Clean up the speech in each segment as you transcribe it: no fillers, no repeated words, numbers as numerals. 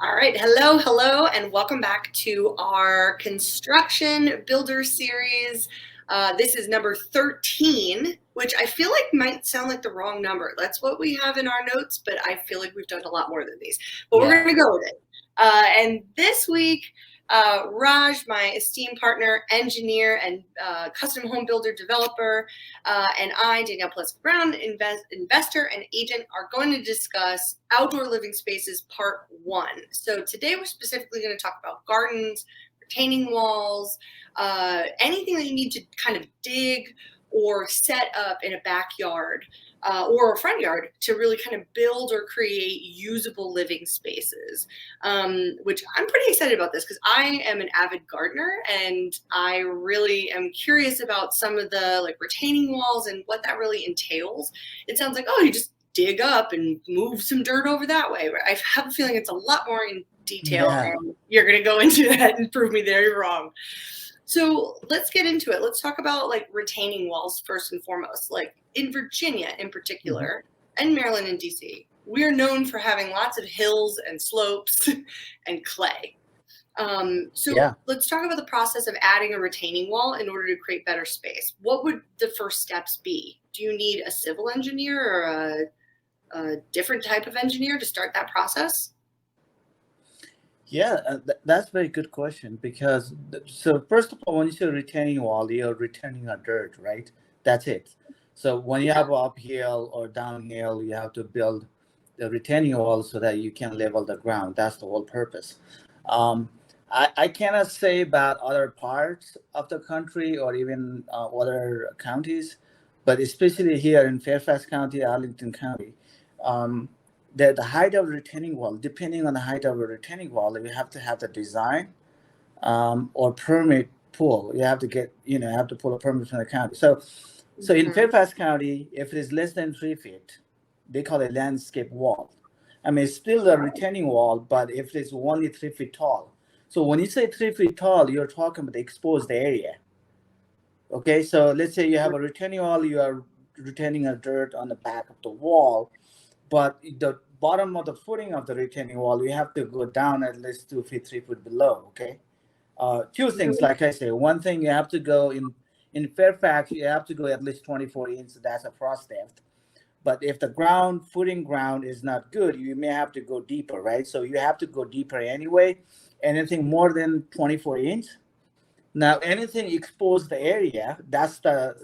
All right, hello, and welcome back to our construction builder series. This is number 13, which I feel like might sound like the wrong number. That's what we have in our notes, but I feel like we've done a lot more than these. But we're going to go with it. And this week, Raj, my esteemed partner, engineer, and custom home builder developer, and I, Danielle Palloschi-Browne, investor and agent, are going to discuss outdoor living spaces part 1. So today we're specifically going to talk about gardens, retaining walls, anything that you need to kind of dig or set up in a backyard or a front yard to really kind of build or create usable living spaces, which I'm pretty excited about this because I am an avid gardener and I really am curious about some of the retaining walls and what that really entails. It sounds like, oh, you just dig up and move some dirt over that way. I have a feeling it's a lot more in detail, and you're going to go into that and prove me that you're wrong. So let's get into it. Let's talk about retaining walls first and foremost. In Virginia in particular, and Maryland and DC, we are known for having lots of hills and slopes and clay. Let's talk about the process of adding a retaining wall in order to create better space. What would the first steps be? Do you need a civil engineer or a different type of engineer to start that process? Yeah, that's a very good question because, so first of all, when you say retaining wall, you're retaining a dirt, right? That's it. So when you have uphill or downhill, you have to build the retaining wall so that you can level the ground. That's the whole purpose. I cannot say about other parts of the country or even other counties, but especially here in Fairfax County, Arlington County, the height of the retaining wall, depending on the height of the retaining wall, you have to have the design or permit pull. You have to get, have to pull a permit from the county. So in Fairfax County, if it is less than 3 feet, they call it landscape wall. I mean, it's still a retaining wall, but if it's only 3 feet tall. So when you say 3 feet tall, you're talking about the exposed area. Okay, so let's say you have a retaining wall, you are retaining a dirt on the back of the wall, but the bottom of the footing of the retaining wall, you have to go down at least 2 feet, 3 feet below, okay? Two things, like I say. One thing, you have to go in Fairfax, you have to go at least 24 inches. That's a frost depth. But if the footing ground is not good, you may have to go deeper, right? So you have to go deeper anyway. Anything more than 24 inches. Now, anything exposed the area, that's the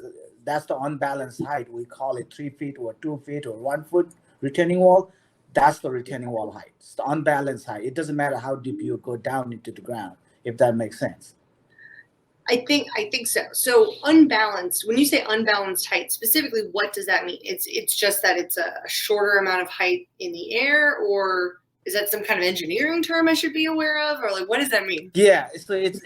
unbalanced height. We call it 3 feet or 2 feet or 1 foot retaining wall. That's the retaining wall height. It's the unbalanced height. It doesn't matter how deep you go down into the ground, if that makes sense. I think so. So unbalanced, when you say unbalanced height, specifically, what does that mean? It's just that it's a shorter amount of height in the air, or is that some kind of engineering term I should be aware of, or what does that mean? Yeah, so it's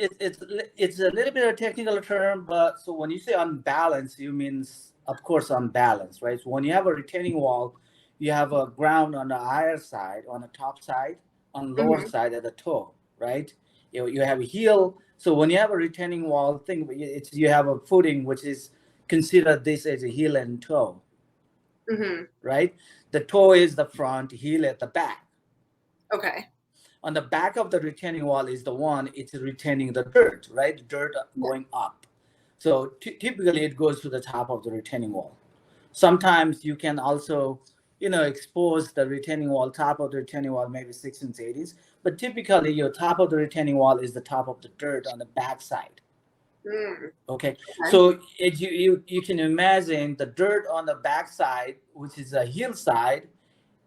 a little bit of a technical term, but so when you say unbalanced, you mean, of course, unbalanced, right? So when you have a retaining wall, you have a ground on the higher side, on the top side, on the lower side at the toe, right? You have a heel. So when you have a retaining wall, you have a footing, which is considered this as a heel and toe, right? The toe is the front, heel at the back. Okay. On the back of the retaining wall is the one, it's retaining the dirt, right? The dirt going up. So typically it goes to the top of the retaining wall. Sometimes you can also, expose the retaining wall, top of the retaining wall, maybe 6 inches, 8 inches. But typically your top of the retaining wall is the top of the dirt on the back side. Okay. So you can imagine the dirt on the back side, which is a hillside,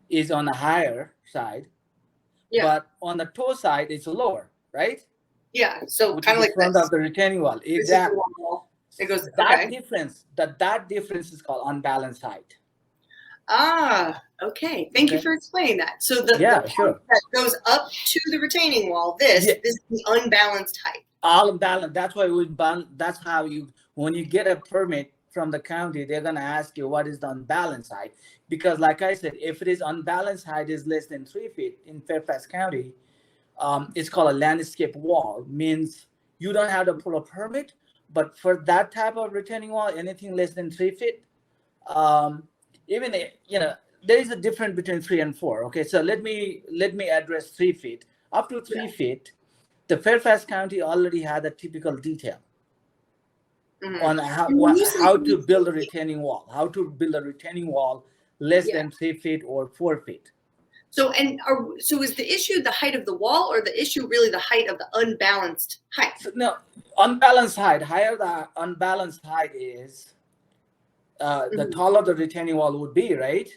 is on the higher side. Yeah. But on the toe side, it's lower, right? Yeah. So kind of like front of the retaining wall. Exactly. It goes that difference. That difference is called unbalanced height. Okay. Thank you for explaining that. So the part that goes up to the retaining wall, this is the unbalanced height. All unbalanced. That's why that's how when you get a permit from the county, they're gonna ask you what is the unbalanced height. Because like I said, if it is unbalanced height is less than 3 feet in Fairfax County, it's called a landscape wall. Means you don't have to pull a permit, but for that type of retaining wall, anything less than 3 feet, even there is a difference between 3 and 4. Okay, so let me address 3 feet. up to 3 feet, the Fairfax County already had a typical detail on how to build a retaining wall, less than 3 feet or 4 feet. So so is the issue the height of the wall, or the issue really the height of the unbalanced height? So, no, unbalanced height. Higher the unbalanced height is, the taller the retaining wall would be, right?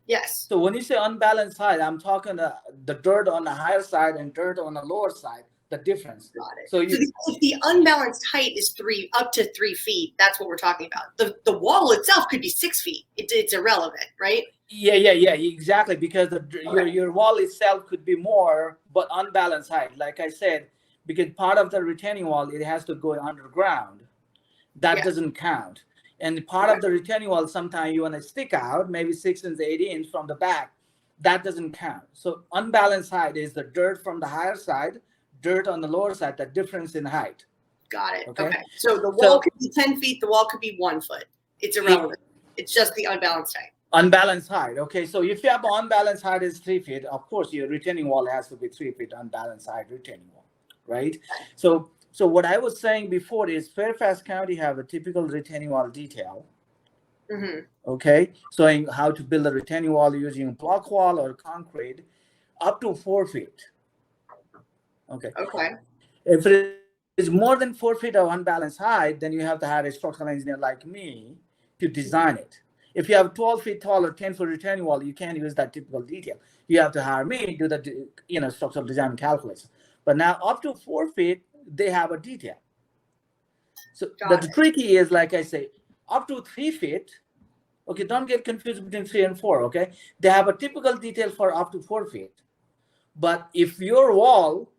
Yes. So when you say unbalanced height, I'm talking the dirt on the higher side and dirt on the lower side, the difference. Got it. So if the unbalanced height is up to 3 feet, that's what we're talking about. The wall itself could be 6 feet. It's irrelevant, right? Yeah, exactly. Because your wall itself could be more, but unbalanced height. Like I said, because part of the retaining wall, it has to go underground. That doesn't count. And part of the retaining wall, sometimes you want to stick out, maybe 6 inches, 8 inches from the back. That doesn't count. So unbalanced height is the dirt from the higher side, dirt on the lower side, the difference in height. Got it. Okay. So the wall could be 10 feet, the wall could be 1 foot. It's irrelevant. It's just the unbalanced height. Unbalanced height. Okay. So if you have an unbalanced height is 3 feet, of course your retaining wall has to be 3 feet unbalanced height retaining wall, right? So what I was saying before is Fairfax County have a typical retaining wall detail. Okay, showing how to build a retaining wall using block wall or concrete up to 4 feet. Okay. If it is more than 4 feet of unbalanced height, then you have to have a structural engineer like me to design it. If you have 12 feet tall or 10-foot retaining wall, you can't use that typical detail. You have to hire me to do the structural design calculation. But now up to 4 feet, they have a detail. So the tricky is, like I say, up to 3 feet. Okay, don't get confused between 3 and 4. Okay, they have a typical detail for up to 4 feet. But if your wall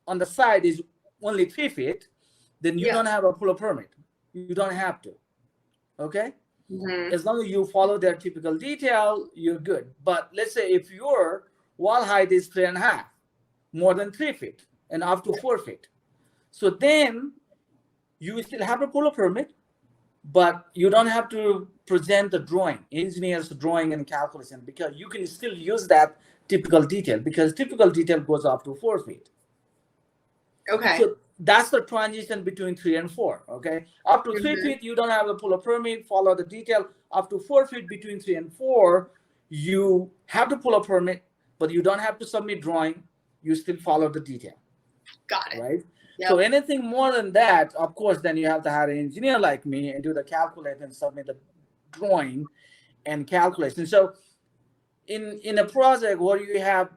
on the side is only 3 feet, then you don't have a pull-up permit. You don't have to. Okay, as long as you follow their typical detail, you're good. But let's say if your wall height is 3.5, more than 3 feet, and up to 4 feet. So then you still have a pull-up permit, but you don't have to present the drawing, engineer's drawing and calculation, because you can still use that typical detail, because typical detail goes up to 4 feet. Okay. So that's the transition between 3 and 4. Okay. Up to 3 feet, you don't have a pull-up permit, follow the detail. Up to 4 feet between 3 and 4, you have to pull a permit, but you don't have to submit drawing. You still follow the detail. Got it. Right? Yep. So anything more than that, of course, then you have to hire an engineer like me and do the calculation and submit the drawing and calculation. So in a project where you have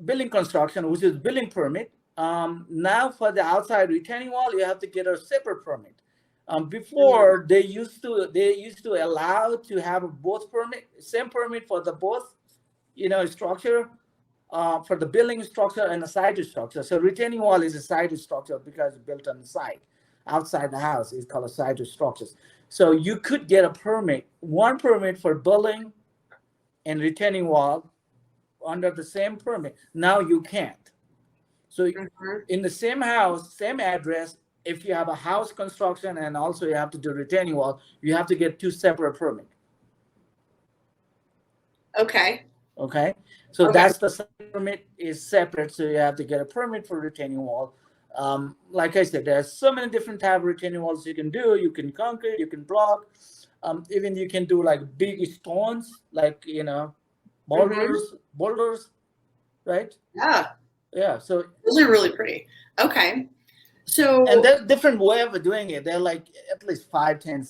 building construction, which is building permit, now for the outside retaining wall, you have to get a separate permit. Before they used to allow to have both permit, same permit for the both, structure. For the building structure and the side structure. So retaining wall is a side structure because it's built on the side. Outside the house is called a side structures. So you could get a permit, one permit for building and retaining wall under the same permit. Now you can't. So in the same house, same address, if you have a house construction and also you have to do retaining wall, you have to get 2 separate permits. Okay. So that's the permit is separate. So you have to get a permit for retaining wall. Like I said, there's so many different type of retaining walls you can do. You can concrete, you can block, even you can do like big stones, like boulders, right? Yeah. So those are really pretty. Okay. So and there's different way of doing it. They're like at least 5, 10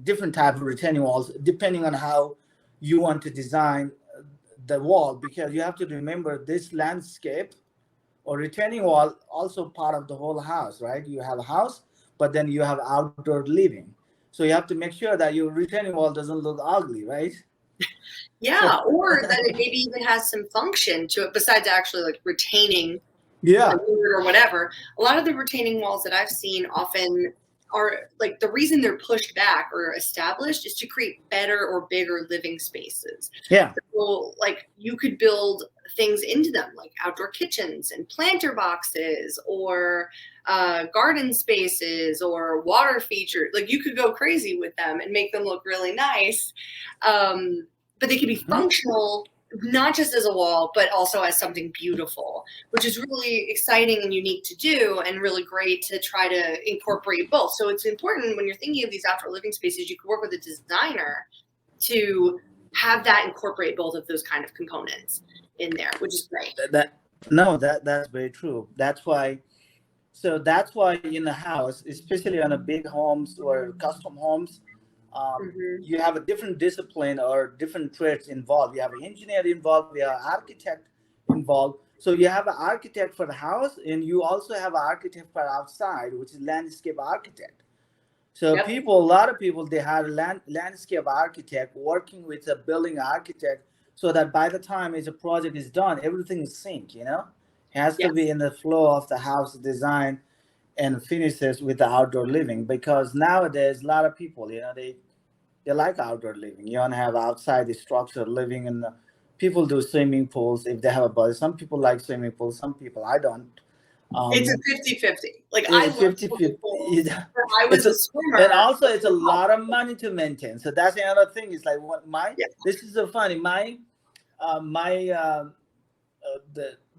different type of retaining walls, depending on how you want to design the wall, because you have to remember this landscape or retaining wall also part of the whole house, right? You have a house, but then you have outdoor living. So you have to make sure that your retaining wall doesn't look ugly, right? Yeah, or that it maybe even has some function to it besides actually like retaining or whatever. A lot of the retaining walls that I've seen often are like the reason they're pushed back or established is to create better or bigger living spaces. Yeah. So like you could build things into them like outdoor kitchens and planter boxes or garden spaces or water features. Like you could go crazy with them and make them look really nice. But they could be functional not just as a wall, but also as something beautiful, which is really exciting and unique to do and really great to try to incorporate both. So it's important when you're thinking of these outdoor living spaces, you can work with a designer to have that incorporate both of those kind of components in there, which is great. That's very true. That's why. So that's why in the house, especially on a big homes or custom homes, you have a different discipline or different trades involved. You have an engineer involved, you have an architect involved. So you have an architect for the house, and you also have an architect for outside, which is landscape architect. So Yep. a lot of people, they have a landscape architect working with a building architect, so that by the time a project is done, everything is synced. It has to be Yes. in the flow of the house design and finishes with the outdoor living, because nowadays a lot of people, they like outdoor living. You want to have outside the structure living, and people do swimming pools if they have a budget. Some people like swimming pools, some people I don't. It's a Um, 50-50. Like I it's love 50, swimming 50. pools, but I It's was a, a swimmer. and also it's a lot of money to maintain. So that's another thing. It's like Yeah. this is so funny.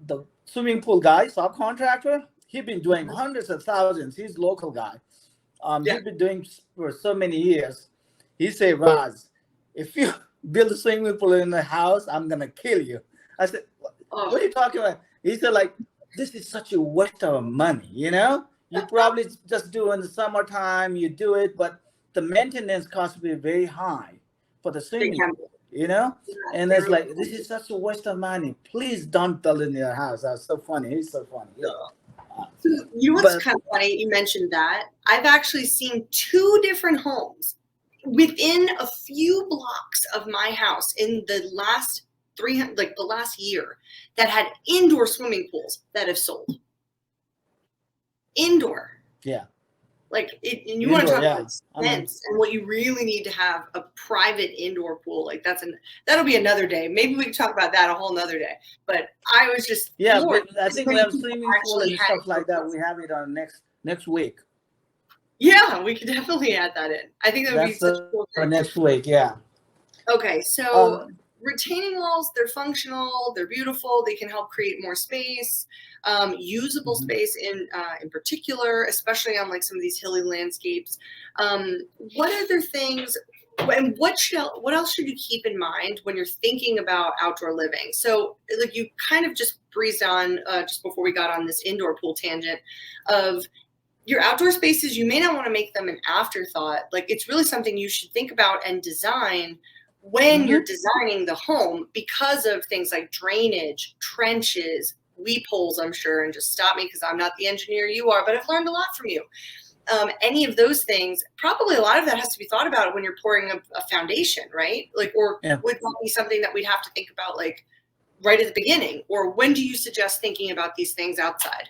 The swimming pool guy, subcontractor, he been doing hundreds of thousands. He's local guy. Yeah. He's been doing for so many years. He said, Raz, if you build a swimming pool in the house, I'm gonna kill you. I said, what are you talking about? He said, like, this is such a waste of money, You probably just do in the summertime, you do it, but the maintenance cost will be very high for the swimming pool, And it's like, this is such a waste of money. Please don't build in your house. That's so funny. It's so funny. You know what's kind of funny? You mentioned that. I've actually seen 2 different homes within a few blocks of my house in the last the last year that had indoor swimming pools that have sold. Indoor. Yeah. Like and you Indoor, want to talk yeah. about expense and what you really need to have a private indoor pool. Like that'll be another day. Maybe we can talk about that a whole nother day. But I was just but I think we have swimming pool and stuff like that. We have it on next week. Yeah, we could definitely add that in. I think that would be such a cool for thing. next week. Yeah. Okay, so retaining walls, they're functional, they're beautiful, they can help create more space, usable space in particular, especially on like some of these hilly landscapes. What other things, and what else should you keep in mind when you're thinking about outdoor living? So like you kind of just breezed on just before we got on this indoor pool tangent of your outdoor spaces, you may not want to make them an afterthought. Like it's really something you should think about and design when you're designing the home because of things like drainage, trenches, weep holes, I'm sure, and just stop me because I'm not the engineer you are, but I've learned a lot from you. Any of those things, probably a lot of that has to be thought about when you're pouring a foundation, right? Like, or would that be something that we'd have to think about like right at the beginning? Or when do you suggest thinking about these things outside?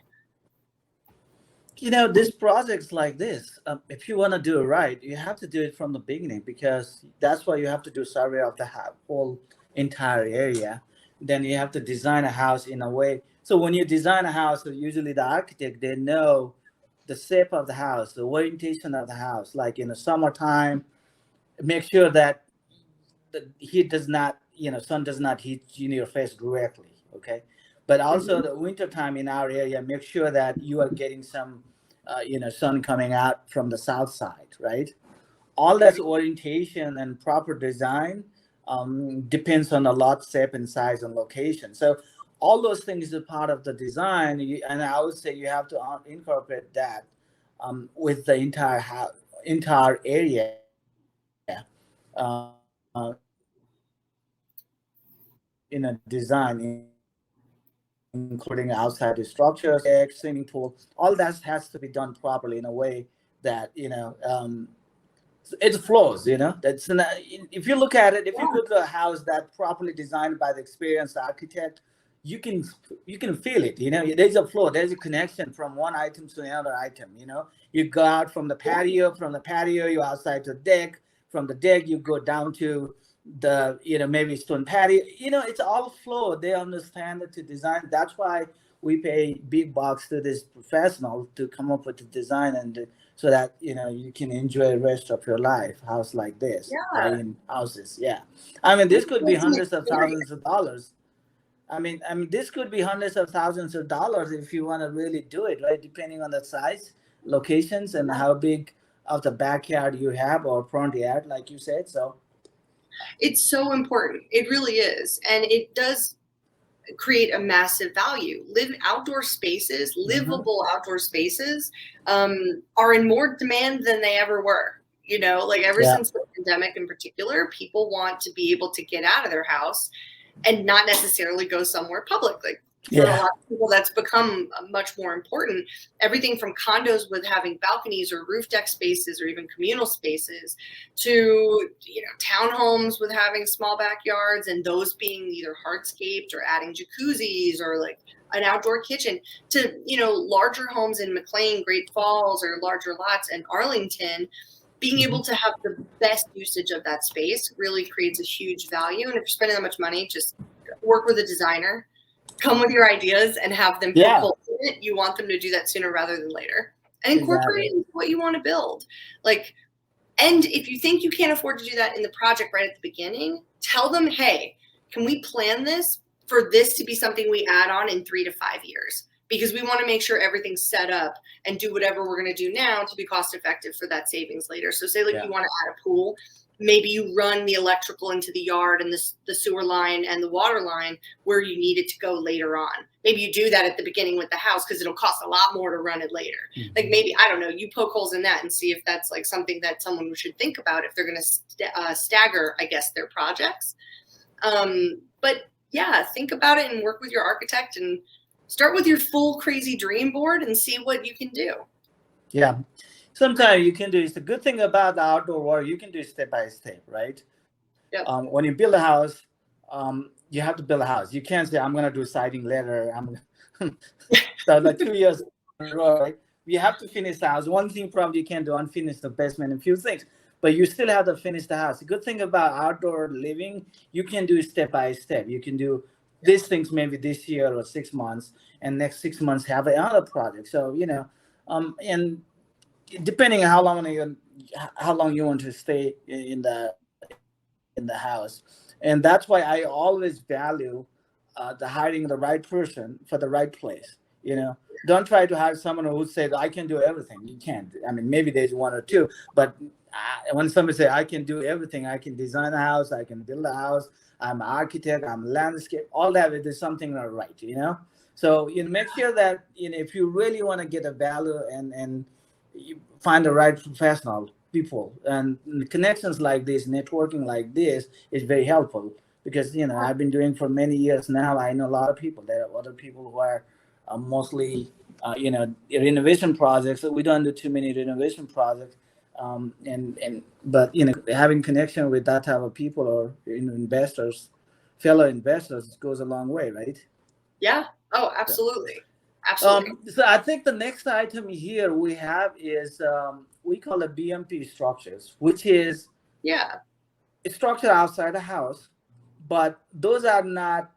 This projects like this, if you want to do it right, you have to do it from the beginning, because that's why you have to do survey of the whole entire area. Then you have to design a house in a way. So when you design a house, usually the architect, they know the shape of the house, the orientation of the house. Like in the summertime, make sure that the heat does not, sun does not hit your face directly. Okay. But also the winter time in our area, make sure that you are getting some, sun coming out from the south side, right? All that orientation and proper design depends on a lot shape and size and location. So all those things are part of the design, and I would say you have to incorporate that with the entire area. In a design, including outside the structures, swimming pool, all that has to be done properly in a way that it flows. That's if you look at it, if you go to a house that's properly designed by the experienced architect, you can feel it. There's a flow, there's a connection from one item to another item. You go out from the patio, you're outside to the deck, from the deck you go down to the maybe stone patio. It's all flow. They understand it to design. That's why we pay big bucks to this professional to come up with the design and so that you can enjoy the rest of your life. House like this, Yeah. buying houses. Yeah, I mean this could be It's an hundreds of experience. thousands of dollars. I mean, this could be hundreds of thousands of dollars if you want to really do it, right? Depending on the size, locations, and how big of the backyard you have or front yard, like you said. So, It's so important. It really is. And it does create a massive value. Outdoor spaces, mhm. livable outdoor spaces, are in more demand than they ever were. Like ever Yeah, since the pandemic in particular, people want to be able to get out of their house and not necessarily go somewhere public. Like for a yeah, lot of people, that's become much more important. Everything from condos with having balconies or roof deck spaces or even communal spaces to townhomes with having small backyards and those being either hardscaped or adding jacuzzis or like an outdoor kitchen to larger homes in McLean, Great Falls, or larger lots in Arlington. Being able mhm. to have the best usage of that space really creates a huge value. And if you're spending that much money, just work with a designer, come with your ideas, and have them poke Yeah, holes in it. You want them to do that sooner rather than later, and incorporate exactly. it into what you want to build. Like, and if you think you can't afford to do that in the project right at the beginning, tell them, hey, can we plan this for this to be something we add on in 3 to 5 years? Because we want to make sure everything's set up and do whatever we're going to do now to be cost effective for that savings later. So say like Yeah, you want to add a pool, maybe you run the electrical into the yard and the sewer line and the water line where you need it to go later on. Maybe you do that at the beginning with the house because it'll cost a lot more to run it later. Like mhm. maybe, I don't know, you poke holes in that and see if that's like something that someone should think about if they're going to stagger, I guess, their projects. But yeah, think about it and work with your architect and start with your full crazy dream board and see what you can do. Yeah. Sometimes you can do. It's the good thing about the outdoor work. You can do step by step, right? Yep. When you build a house, you have to build a house. You can't say, I'm going to do siding later. So like 2 years, right? You have to finish the house. One thing probably you can't do, unfinish the basement and a few things, but you still have to finish the house. The good thing about outdoor living, you can do step by step. You can do these things maybe this year or 6 months, and next 6 months have another project. So, and depending on how long you want to stay in the house. And that's why I always value the hiring the right person for the right place. Don't try to hire someone who says I can do everything. You can't. I mean, maybe there's one or two, but when somebody say I can do everything, I can design a house, I can build a house, I'm an architect, I'm landscape, all that, there's something not right. So make sure that if you really want to get a value and you find the right professional people and connections like this, networking like this is very helpful because I've been doing for many years now. I know a lot of people. There are other people who are mostly renovation projects. We don't do too many renovation projects, but having connection with that type of people or investors, fellow investors goes a long way, right? Yeah. Oh, So, absolutely. Absolutely. so I think the next item here we have is we call it BMP structures, which is Yeah. a structure outside the house, but those are not,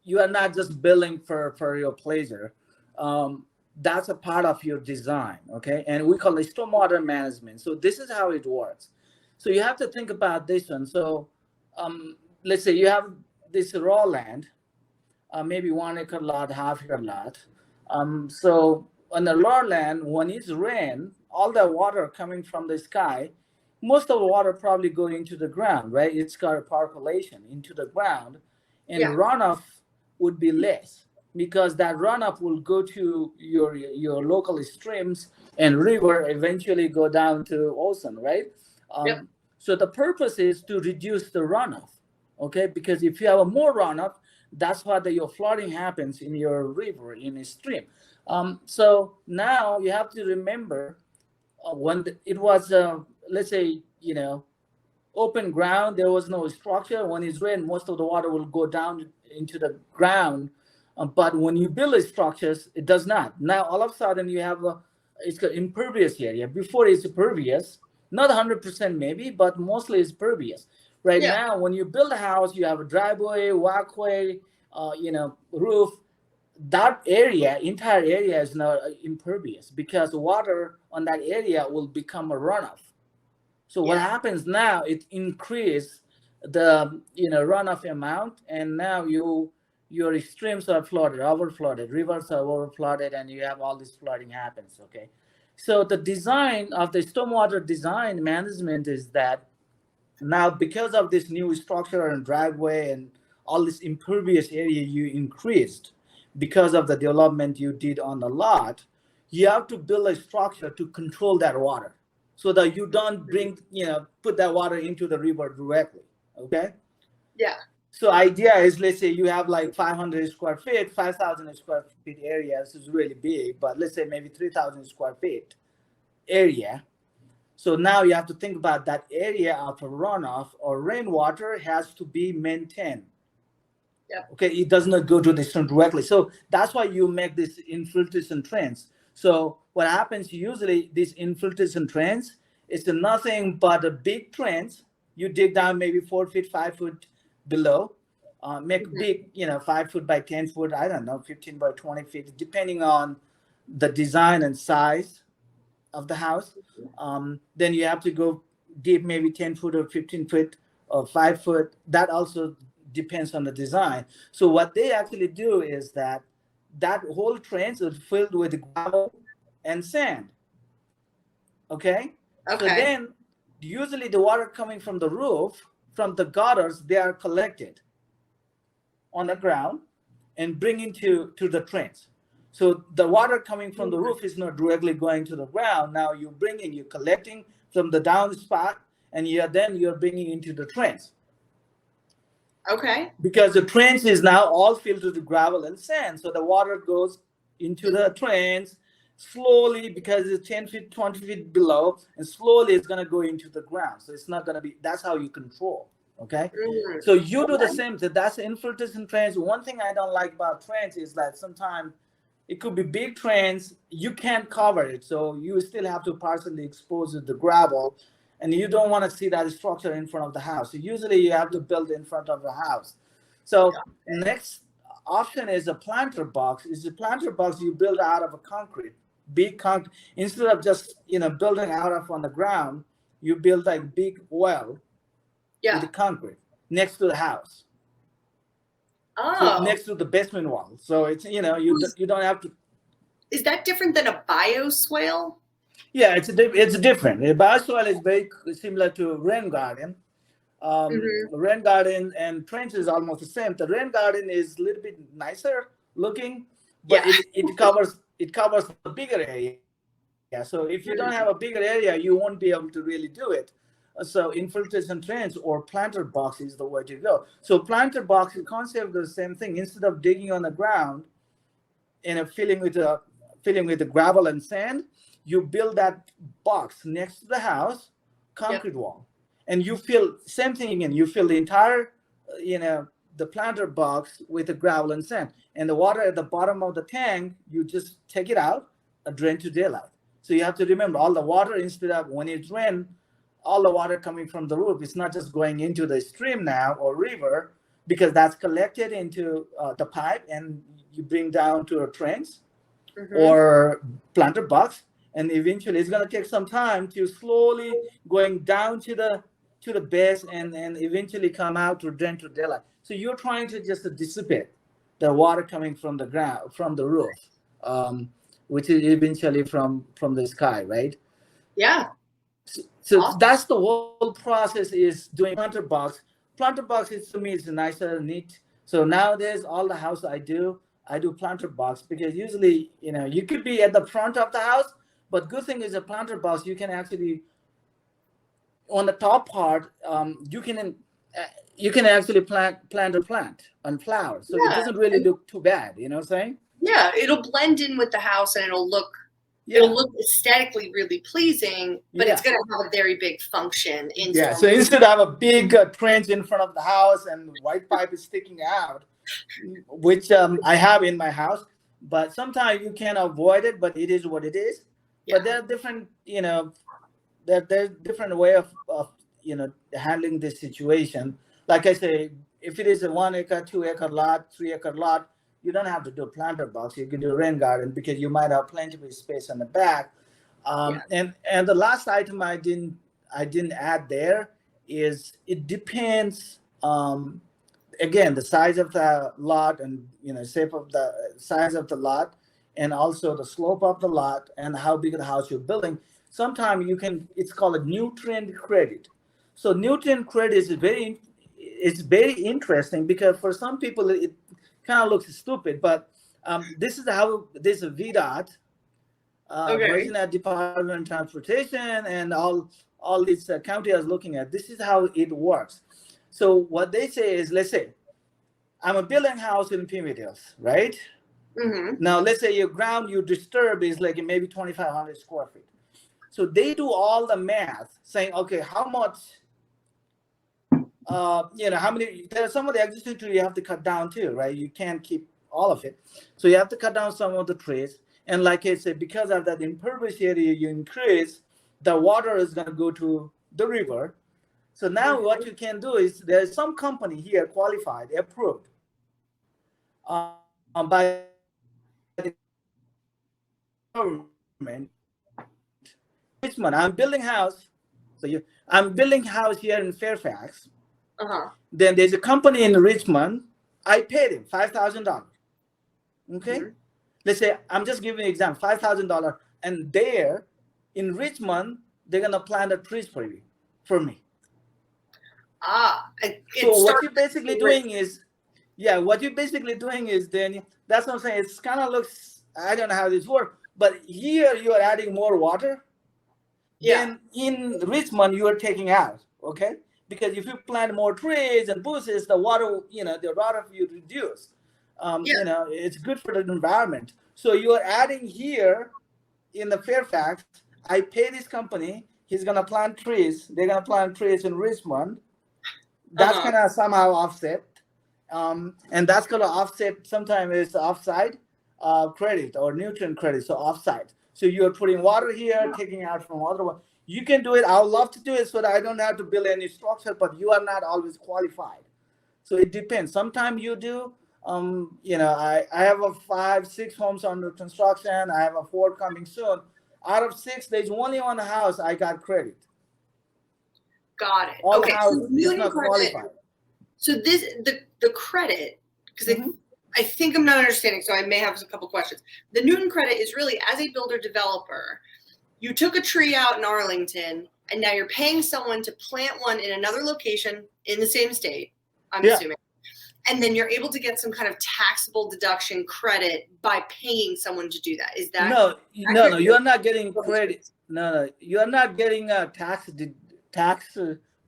you are not just building for your pleasure. That's a part of your design, okay? And we call it stormwater management. So this is how it works. So you have to think about this one. So let's say you have this raw land, maybe 1 acre lot, half-acre lot. So on the raw land, when it's rain, all the water coming from the sky, most of the water probably go into the ground, right? It's got percolation into the ground, and Yeah. runoff would be less because that runoff will go to your local streams and river, eventually go down to ocean, right? Yep. So the purpose is to reduce the runoff, okay? Because if you have a more runoff, that's why your flooding happens in your river, in a stream. So now you have to remember when it was, let's say, open ground, there was no structure. When it's rain, most of the water will go down into the ground. But when you build structures, it does not. Now all of a sudden you have it's got impervious area. Before it's pervious, not 100% maybe, but mostly it's pervious. Right Yeah. now, when you build a house, you have a driveway, walkway, roof. that area, entire area is now impervious because water on that area will become a runoff. So what Yeah. happens now, it increase the runoff amount, and now your streams are flooded, over flooded, rivers are over flooded, and you have all this flooding happens. Okay, so the design of the stormwater design management is that now, because of this new structure and driveway and all this impervious area you increased because of the development you did on the lot, you have to build a structure to control that water so that you don't put that water into the river directly. Okay. Yeah. So idea is, let's say you have like 500 square feet, 5,000 square feet area. This is really big, but let's say maybe 3,000 square feet area. So now you have to think about that area of runoff or rainwater has to be maintained. Yep. Okay, it does not go to the stream directly. So that's why you make this infiltration trench. So what happens usually, these infiltration trench is nothing but a big trench. You dig down maybe 4 feet, 5 foot below, make big, 5 foot by 10 foot, I don't know, 15 by 20 feet, depending on the design and size of the house. Then you have to go deep, maybe 10 foot or 15 foot or 5 foot. That also depends on the design. So what they actually do is that whole trench is filled with gravel and sand. Okay? So then usually the water coming from the roof, from the gutters, they are collected on the ground and bring into the trench. So the water coming from the roof is not directly going to the ground. Now you're collecting from the down spot, and you're bringing into the trench. Okay. Because the trench is now all filled with gravel and sand. So the water goes into the trench slowly because it's 10 feet, 20 feet below, and slowly it's going to go into the ground. So it's not going to be, that's how you control. Okay. So you do the same thing. That's the infiltration trench. One thing I don't like about trench is that sometimes it could be big trench, you can't cover it. So you still have to partially expose the gravel, and you don't want to see that structure in front of the house. So usually you have to build in front of the house. So next option is a planter box. Is a planter box you build out of a concrete, big concrete. Instead of just building out of on the ground, you build like big well with the concrete next to the house. So next to the basement wall. So it's you don't have to. Is that different than a bioswale? Yeah, it's different. A bioswale is very similar to rain garden. Rain garden and trench is almost the same. The rain garden is a little bit nicer looking, but it covers a bigger area. So if you don't have a bigger area, you won't be able to really do it. So infiltration trench or planter box is the way to go. So planter box, the concept is the same thing. Instead of digging on the ground and filling with the gravel and sand, you build that box next to the house, concrete wall, and you fill same thing again. You fill the entire, the planter box with the gravel and sand, and the water at the bottom of the tank, you just take it out, drain to daylight. So you have to remember all the water, instead of when it rains, all the water coming from the roof, it's not just going into the stream now or river, because that's collected into the pipe and you bring down to a trench or planter box, and eventually it's going to take some time to slowly going down to the base and eventually come out to drain to daylight. So you're trying to just dissipate the water coming from the ground, from the roof, which is eventually from the sky, right? Yeah. So that's the whole process, is doing planter box. Planter box is, to me, it's nicer, neat. So nowadays, all the house I do planter box, because usually, you could be at the front of the house, but good thing is a planter box, you can actually, on the top part, you can actually plant a plant on flowers. So it doesn't really look too bad, you know what I'm saying? Yeah, it'll blend in with the house and it'll look aesthetically really pleasing, but it's going to have a very big function. So instead of a big trench in front of the house and white pipe is sticking out, which I have in my house, but sometimes you can avoid it, but it is what it is. But there are different, there's different way of handling this situation. Like I say, if it is a 1 acre, 2 acre lot, 3 acre lot, you don't have to do a planter box. You can do a rain garden because you might have plenty of space on the back. Yeah. And the last item I didn't add there is it depends. Again, the size of the lot and shape of the size of the lot, and also the slope of the lot and how big of the house you're building. Sometimes it's called a nutrient credit. So nutrient credit is very interesting because for some people it kind of looks stupid, but this is how this is VDOT, Okay. Virginia Department of Transportation, and all these county is looking at. This is how it works. So what they say is, let's say I'm building a house in Pimead Hills, right? Mm-hmm. Now let's say your ground you disturb is like maybe 2,500 square feet. So they do all the math, saying, okay, how much, how many? There are some of the existing trees you have to cut down too, right? You can't keep all of it, so you have to cut down some of the trees. And like I said, because of that impervious area you increase, the water is going to go to the river. So now what you can do is there's some company here qualified, approved by the government. Richmond, I'm building house here in Fairfax. Then there's a company in Richmond. I paid him $5,000. Okay, let's say I'm just giving an example, $5,000, and there in Richmond they're gonna plant the trees for me. So what you're basically doing is, then that's what I'm saying. It's kind of looks, I don't know how this works, but here you are adding more water. Yeah. Then in Richmond you are taking out, okay? Because if you plant more trees and bushes, the water, the water you reduce. It's good for the environment. So you are adding here in the Fairfax. I pay this company. He's gonna plant trees. They're gonna plant trees in Richmond. That's gonna somehow offset, and that's gonna offset. Sometimes it's offside credit or nutrient credit, so offside. So you're putting water here, taking out from other one. You can do it. I would love to do it so that I don't have to build any structure, but you are not always qualified. So it depends. Sometimes you do. I have 5-6 homes under construction. I have 4 coming soon. Out of 6, there's only one house I got credit. Got it. All okay. house So is not qualified. So the credit, because I think I'm not understanding, so I may have a couple questions. The Newton credit is really, as a builder developer, you took a tree out in Arlington, and now you're paying someone to plant one in another location in the same state, I'm assuming. And then you're able to get some kind of taxable deduction credit by paying someone to do that. Is that no? You're not getting credit. No, you are not getting a tax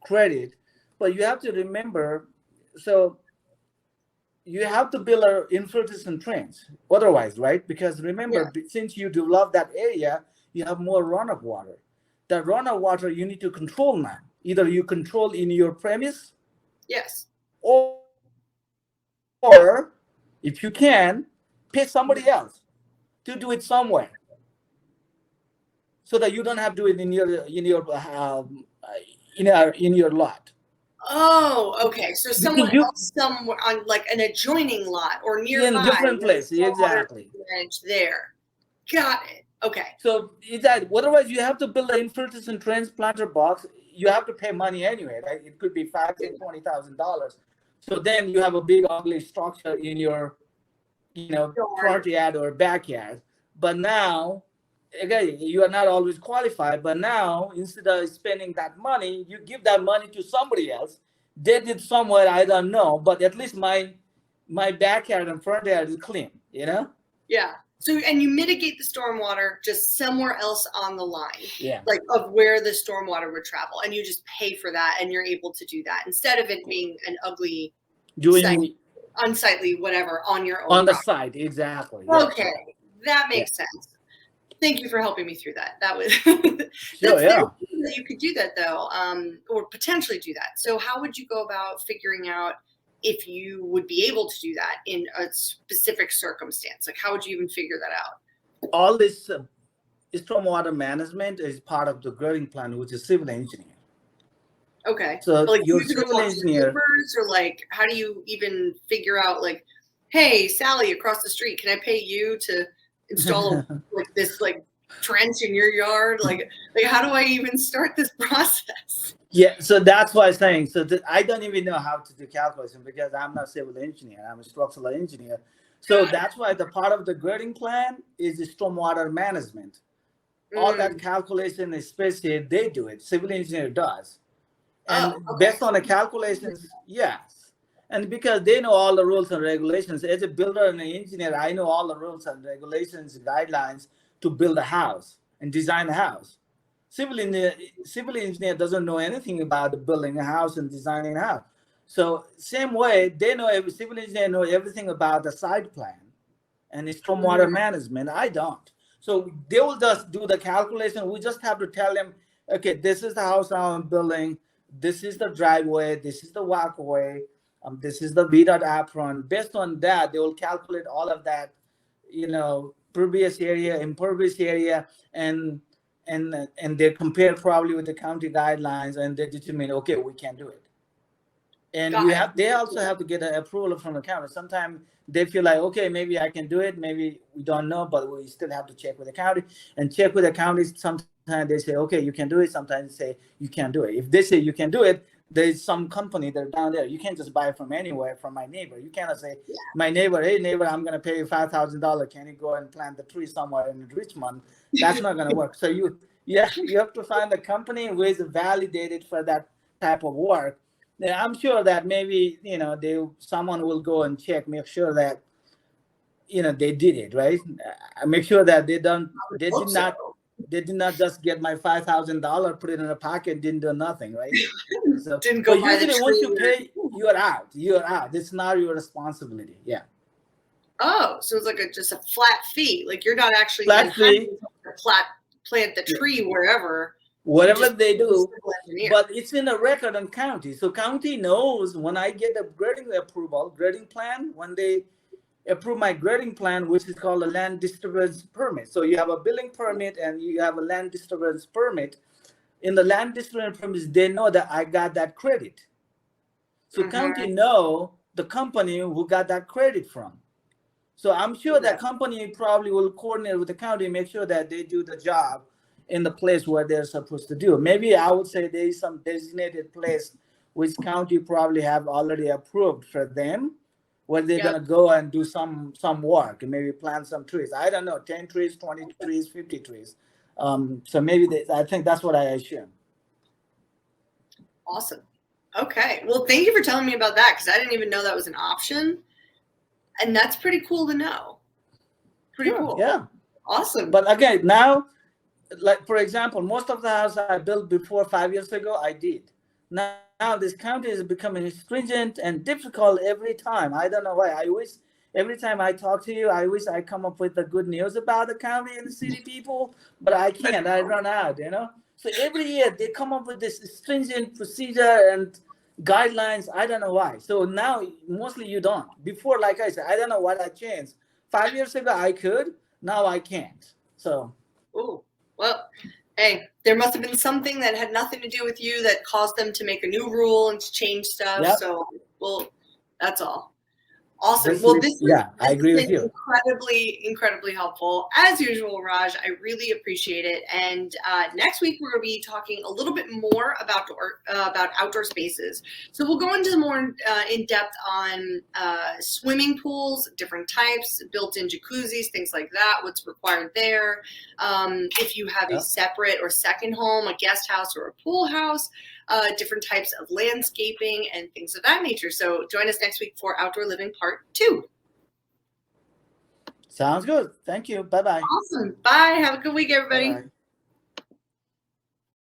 credit. But you have to remember, so you have to build an infiltration trench. Otherwise, right? Because remember, since you develop that area, you have more runoff water. The runoff water you need to control now. Either you control in your premise. Yes. Or if you can, pay somebody else to do it somewhere, so that you don't have to do it in your lot. Oh, okay. So someone else somewhere on like an adjoining lot or nearby, in different places, exactly. There, got it. Okay. So otherwise you have to build an infiltration transplanter box. You have to pay money anyway, right? It could be $5,000, $20,000. So then you have a big ugly structure in your, front yard or backyard. But now, again, you are not always qualified. But now, instead of spending that money, you give that money to somebody else. They did somewhere, I don't know. But at least my backyard and front yard is clean. Yeah. So, and you mitigate the stormwater just somewhere else on the line, yeah, like of where the stormwater would travel, and you just pay for that, and you're able to do that instead of it being an ugly, unsightly, whatever on your own on the side. Exactly. Okay, that makes sense. Thank you for helping me through that. That was you could do that though, or potentially do that. So, how would you go about figuring out if you would be able to do that in a specific circumstance? Like, how would you even figure that out? All this stormwater management is part of the grading plan, which is civil engineering. Okay. So like your civil engineer, or like, how do you even figure out like hey, Sally across the street, can I pay you to install this trench in your yard? Like how do I even start this process? Yeah, so that's why I'm saying. So I don't even know how to do calculation because I'm not a civil engineer. I'm a structural engineer. So that's why the part of the grading plan is the stormwater management. All that calculation, especially they do it. Civil engineer does, and based on the calculations, yes. And because they know all the rules and regulations, as a builder and an engineer, I know all the rules and regulations, guidelines to build a house and design a house. Civil engineer doesn't know anything about building a house and designing a house. So same way, they know civil engineer know everything about the site plan and stormwater management. I don't. So they will just do the calculation. We just have to tell them, okay, this is the house I'm building. This is the driveway. This is the walkway. This is the VDOT apron. Based on that, they will calculate all of that, pervious area, impervious area, and they compare probably with the county guidelines, and they determine, okay, we can do it. And they also have to get an approval from the county. Sometimes they feel like, okay, maybe I can do it. Maybe we don't know, but we still have to check with the county and check with the counties. Sometimes they say, okay, you can do it. Sometimes they say you can't do it. If they say you can do it, there's some company that are down there. You can't just buy from anywhere from my neighbor. You cannot say, my neighbor, hey neighbor, I'm going to pay you $5,000. Can you go and plant the tree somewhere in Richmond? That's not going to work. So you have to find a company who is validated for that type of work. I'm sure that maybe someone will go and check, make sure that they did it right. Make sure that they did not just get my $5,000, put it in a pocket, didn't do nothing, right? So, didn't go but usually once you pay, you're out. It's not your responsibility. Yeah. Oh, so it's like just a flat fee. Like you're not actually flat fee. Plant the tree wherever. Whatever they do, but it's in a record on county. So county knows when I get a grading plan, when they approve my grading plan, which is called a land disturbance permit. So you have a building permit and you have a land disturbance permit. In the land disturbance permits, they know that I got that credit. So county know the company who got that credit from. So I'm sure that company probably will coordinate with the county, make sure that they do the job in the place where they're supposed to do. Maybe I would say there is some designated place which county probably have already approved for them, where they're gonna go and do some work and maybe plant some trees. I don't know, 10 trees, 20 trees, 50 trees. So maybe I think that's what I assume. Awesome. Okay. Well, thank you for telling me about that, because I didn't even know that was an option. And that's pretty cool to know. Pretty cool. Yeah. Awesome. But again, now, like for example, most of the houses I built before 5 years ago, I did. Now this county is becoming stringent and difficult every time. I don't know why. I wish every time I talk to you, I wish I come up with the good news about the county and the city people, but I can't. I run out, So every year they come up with this stringent procedure and guidelines. I don't know why. So now mostly you don't. Before, like I said, I don't know what I changed. 5 years ago I could. Now I can't. So. Ooh. Well, hey, there must have been something that had nothing to do with you that caused them to make a new rule and to change stuff. Yep. So, well, that's all. Awesome. Well, I agree with you. Incredibly helpful. As usual, Raj, I really appreciate it. And next week, we're going to be talking a little bit more about outdoor spaces. So we'll go into more in depth on swimming pools, different types, built-in jacuzzis, things like that, what's required there. If you have a separate or second home, a guest house or a pool house, different types of landscaping and things of that nature. So join us next week for Outdoor Living Part 2. Sounds good. Thank you. Bye-bye. Awesome. Bye. Have a good week, everybody. Bye-bye.